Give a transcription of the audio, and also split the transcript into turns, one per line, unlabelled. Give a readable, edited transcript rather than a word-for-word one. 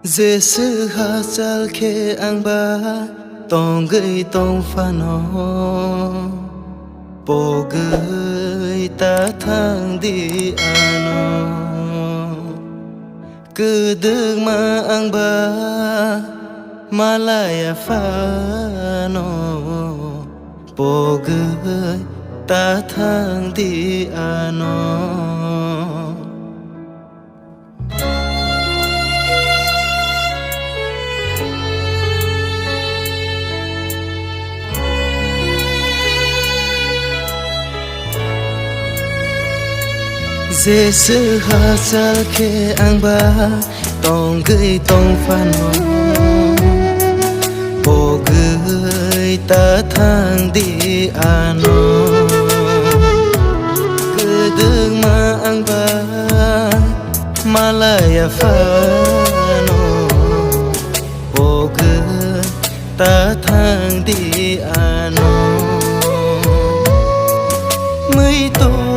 Giêsu ha sal khe ang ba tong gơi tong pha no po gơi ta thang đi ano cứ đừng mà ang ba malaya pha no po gơi ta thang đi ano Giêsu ha sal khe ang ba tong gơi tong pha no po gơi ta thang đi ano cứ đừng mà ang ba malaya pha no po gơi ta thang đi ano mới tôi